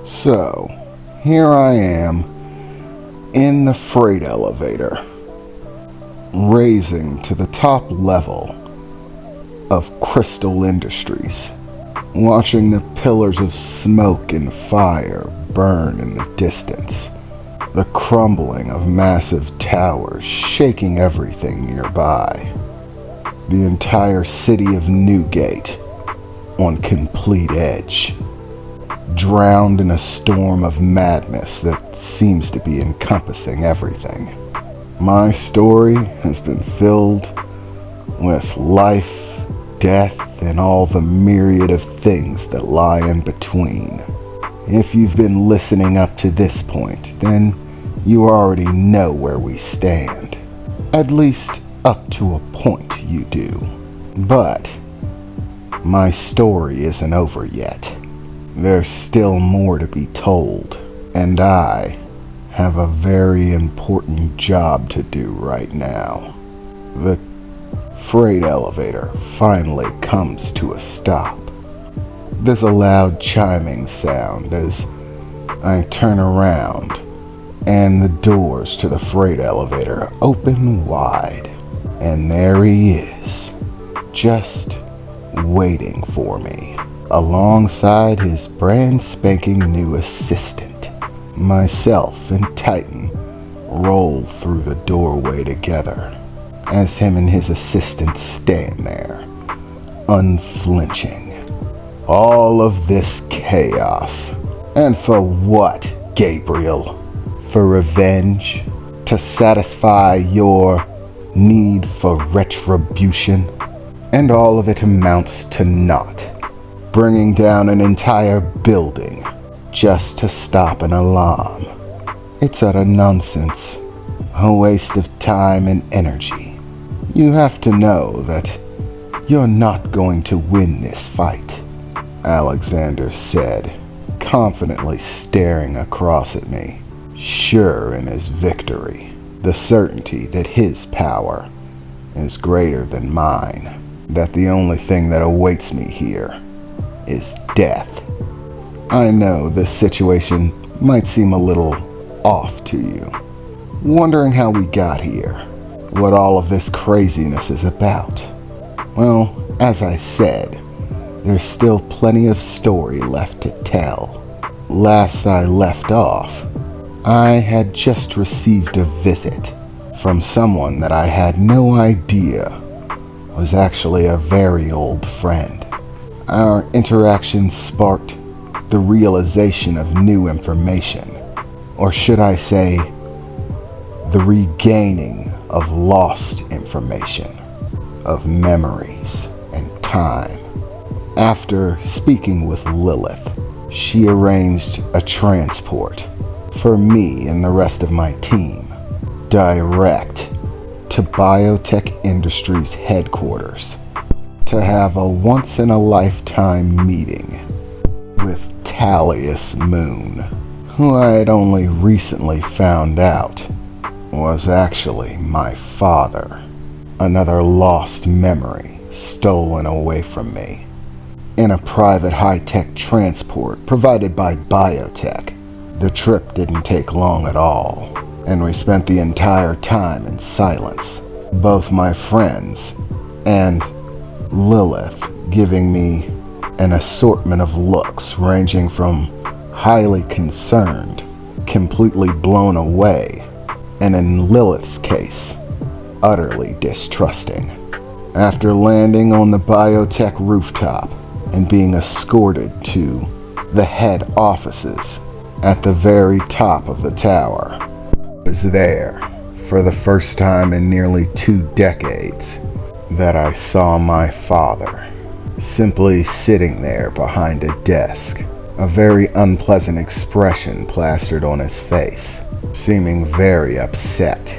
So, here I am in the freight elevator, raising to the top level of Crystal Industries, watching the pillars of smoke and fire burn in the distance, the crumbling of massive towers shaking everything nearby, the entire city of Newgate on complete edge, drowned in a storm of madness that seems to be encompassing everything. My story has been filled with life, death, and all the myriad of things that lie in between. If you've been listening up to this point, then you already know where we stand. At least up to a point you do. But my story isn't over yet. There's still more to be told, and I have a very important job to do right now. The freight elevator finally comes to a stop. There's a loud chiming sound as I turn around, and the doors to the freight elevator open wide, and there he is, just waiting for me, alongside his brand spanking new assistant. Myself and Titan roll through the doorway together as him and his assistant stand there, unflinching. All of this chaos. And for what, Gabrial? For revenge? To satisfy your need for retribution? And all of it amounts to naught. Bringing down an entire building just to stop an alarm. It's utter nonsense. A waste of time and energy. You have to know that you're not going to win this fight, Alexander said, confidently staring across at me, sure in his victory, the certainty that his power is greater than mine, that the only thing that awaits me here is death. I know this situation might seem a little off to you, wondering how we got here, what all of this craziness is about. Well, as I said, there's still plenty of story left to tell. Last I left off, I had just received a visit from someone that I had no idea was actually a very old friend. Our interaction sparked the realization of new information, or should I say, the regaining of lost information, of memories and time. After speaking with Lilith, she arranged a transport for me and the rest of my team, direct to Biotech Industries headquarters, to have a once-in-a-lifetime meeting with Tallius Moon, who I had only recently found out was actually my father. Another lost memory stolen away from me. In a private high-tech transport provided by Biotech. The trip didn't take long at all, and we spent the entire time in silence. Both my friends and Lilith giving me an assortment of looks ranging from highly concerned, completely blown away, and in Lilith's case, utterly distrusting. After landing on the Biotech rooftop and being escorted to the head offices at the very top of the tower, I was there for the first time in nearly 2 decades that I saw my father, simply sitting there behind a desk, a very unpleasant expression plastered on his face, seeming very upset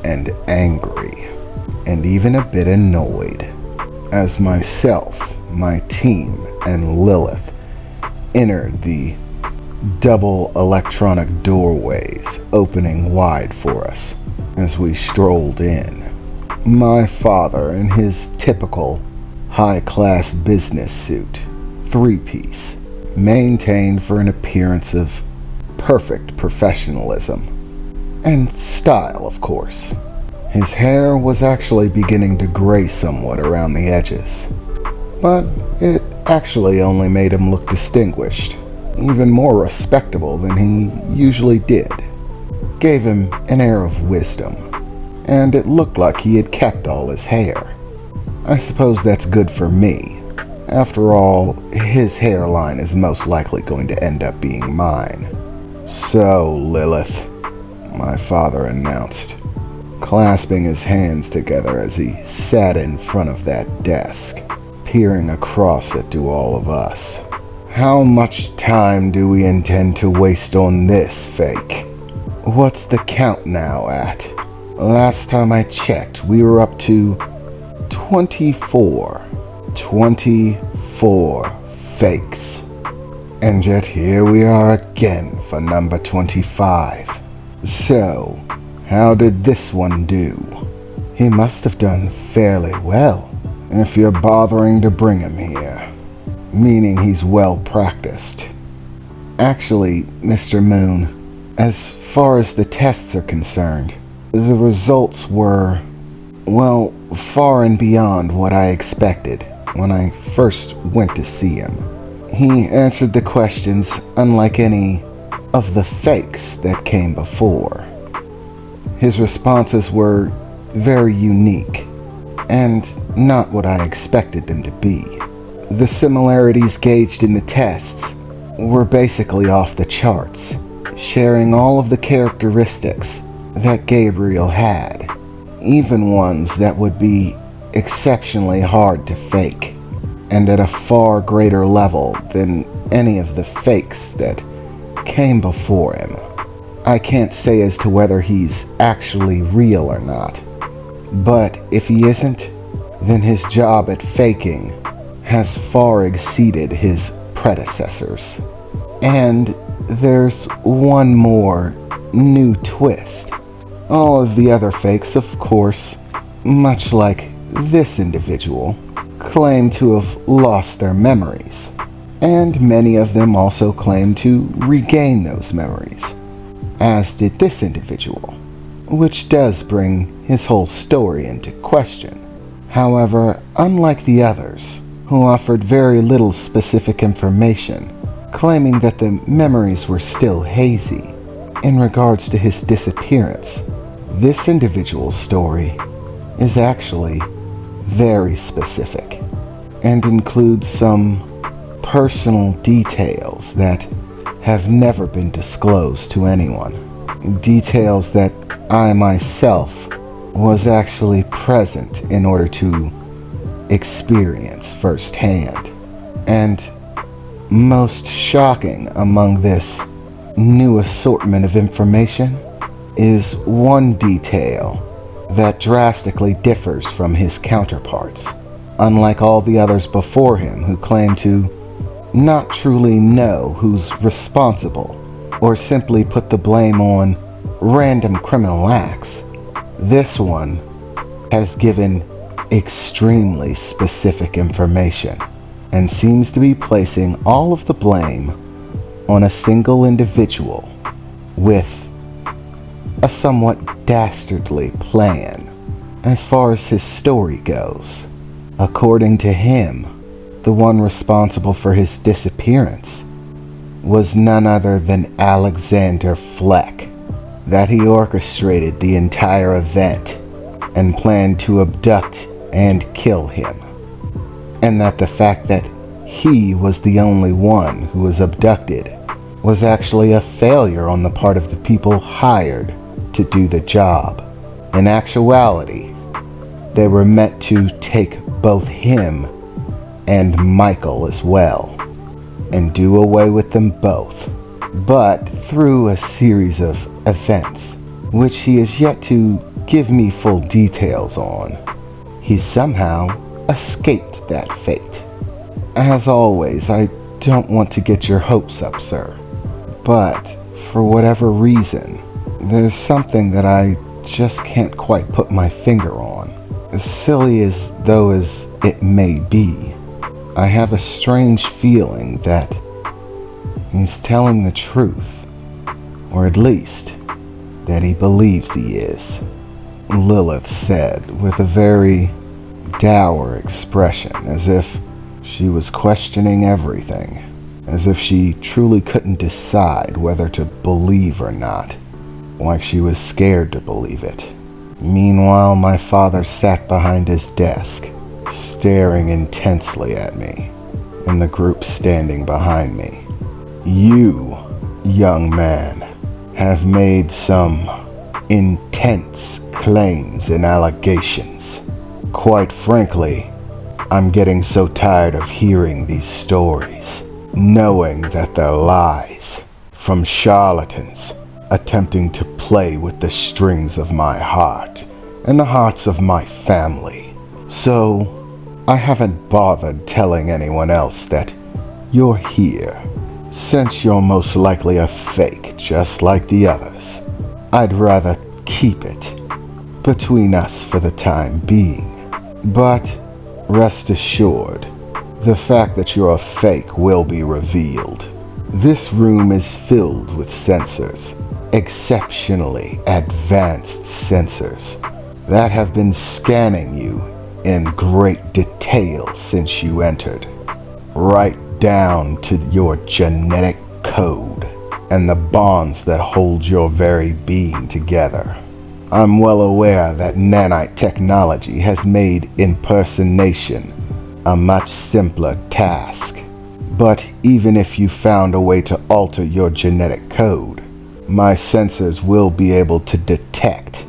and angry, and even a bit annoyed, as myself, my team, and Lilith entered the double electronic doorways opening wide for us as we strolled in. My father in his typical high-class business suit, 3-piece, maintained for an appearance of perfect professionalism. And style, of course. His hair was actually beginning to gray somewhat around the edges, but it actually only made him look distinguished, even more respectable than he usually did. Gave him an air of wisdom, and it looked like he had kept all his hair. I suppose that's good for me. After all, his hairline is most likely going to end up being mine. "So, Lilith," my father announced, clasping his hands together as he sat in front of that desk, peering across it to all of us. "How much time do we intend to waste on this fake? What's the count now at? Last time I checked, we were up to 24. 24 fakes. And yet here we are again for number 25. So, how did this one do?" "He must have done fairly well, if you're bothering to bring him here. Meaning he's well practiced." "Actually, Mr. Moon, as far as the tests are concerned, the results were, well, far and beyond what I expected when I first went to see him. He answered the questions unlike any of the fakes that came before. His responses were very unique, and not what I expected them to be. The similarities gauged in the tests were basically off the charts, sharing all of the characteristics that Gabrial had, even ones that would be exceptionally hard to fake, and at a far greater level than any of the fakes that came before him. I can't say as to whether he's actually real or not, but if he isn't, then his job at faking has far exceeded his predecessors. And there's one more new twist. All of the other fakes, of course, much like this individual, claim to have lost their memories, and many of them also claim to regain those memories, as did this individual, which does bring his whole story into question. However, unlike the others, who offered very little specific information, claiming that the memories were still hazy in regards to his disappearance, this individual's story is actually very specific and includes some personal details that have never been disclosed to anyone. Details that I myself was actually present in order to experience firsthand. And most shocking among this new assortment of information is one detail that drastically differs from his counterparts, unlike all the others before him who claim to not truly know who's responsible or simply put the blame on random criminal acts. This one has given extremely specific information and seems to be placing all of the blame on a single individual with a somewhat dastardly plan as far as his story goes. According to him, the one responsible for his disappearance was none other than Alexander Fleck, that he orchestrated the entire event and planned to abduct and kill him, and that the fact that he was the only one who was abducted was actually a failure on the part of the people hired to do the job. In actuality, they were meant to take both him and Michael as well, and do away with them both. But through a series of events, which he has yet to give me full details on, he somehow escaped that fate. As always, I don't want to get your hopes up, sir, but for whatever reason, there's something that I just can't quite put my finger on. As silly as though as it may be, I have a strange feeling that He's telling the truth, or at least that he believes he is, Lilith said with a very dour expression, as if she was questioning everything, as if she truly couldn't decide whether to believe or not, like she was scared to believe it. Meanwhile, my father sat behind his desk, staring intensely at me, and the group standing behind me. You, young man, have made some intense claims and allegations. Quite frankly, I'm getting so tired of hearing these stories, knowing that they're lies from charlatans attempting to play with the strings of my heart and the hearts of my family. So, I haven't bothered telling anyone else that you're here, since you're most likely a fake just like the others. I'd rather keep it between us for the time being. But rest assured, the fact that you're a fake will be revealed. This room is filled with sensors, exceptionally advanced sensors, that have been scanning you in great detail since you entered, right down to your genetic code and the bonds that hold your very being together. I'm well aware that nanite technology has made impersonation a much simpler task, but even if you found a way to alter your genetic code, my sensors will be able to detect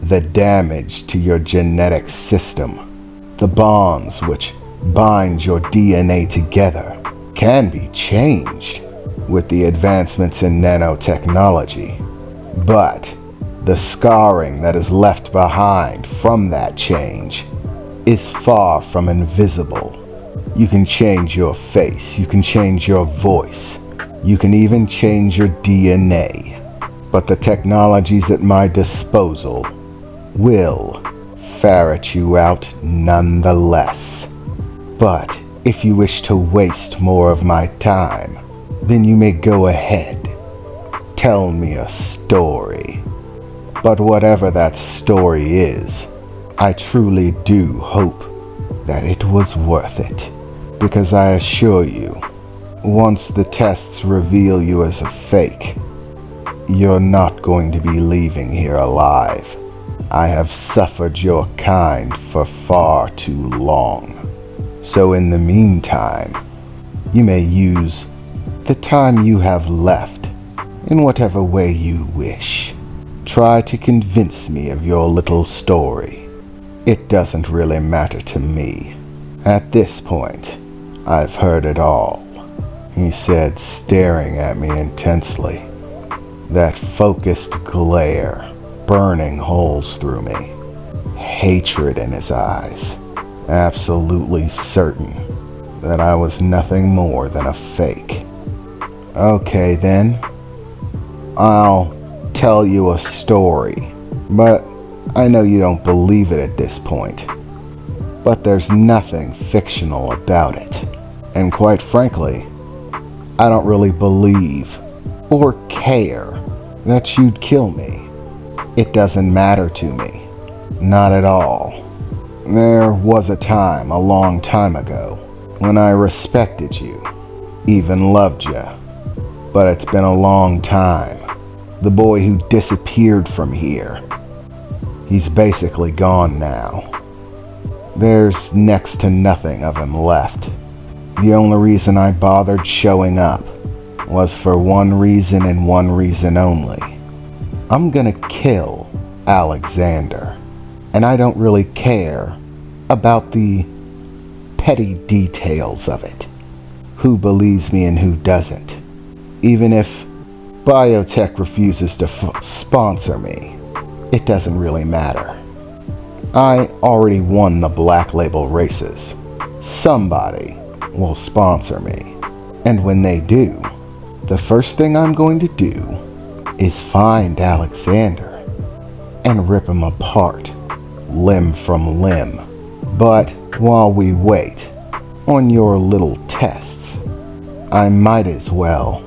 the damage to your genetic system. The bonds which bind your DNA together can be changed with the advancements in nanotechnology, but the scarring that is left behind from that change is far from invisible. You can change your face, you can change your voice, you can even change your DNA, but the technologies at my disposal will ferret you out nonetheless. But if you wish to waste more of my time, then you may go ahead. Tell me a story. But whatever that story is, I truly do hope that it was worth it. Because I assure you, once the tests reveal you as a fake, you're not going to be leaving here alive. I have suffered your kind for far too long. So in the meantime, you may use the time you have left in whatever way you wish. Try to convince me of your little story. It doesn't really matter to me. At this point, I've heard it all, he said, staring at me intensely, that focused glare burning holes through me, hatred in his eyes, absolutely certain that I was nothing more than a fake. Okay then, I'll tell you a story, but I know you don't believe it at this point. But there's nothing fictional about it. And quite frankly, I don't really believe or care that you'd kill me. It doesn't matter to me. Not at all. There was a time, a long time ago, when I respected you, even loved you. But it's been a long time. The boy who disappeared from here, he's basically gone now. There's next to nothing of him left. The only reason I bothered showing up was for one reason and one reason only. I'm gonna kill Alexander, and I don't really care about the petty details of it. Who believes me and who doesn't. Even if biotech refuses to sponsor me, it doesn't really matter. I already won the Black Label races. Somebody will sponsor me. And when they do, the first thing I'm going to do is find Alexander and rip him apart, limb from limb. But while we wait on your little tests, I might as well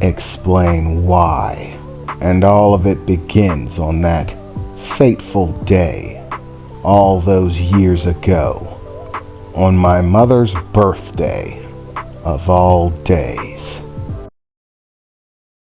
explain why. And all of it begins on that fateful day, all those years ago, on my mother's birthday of all days.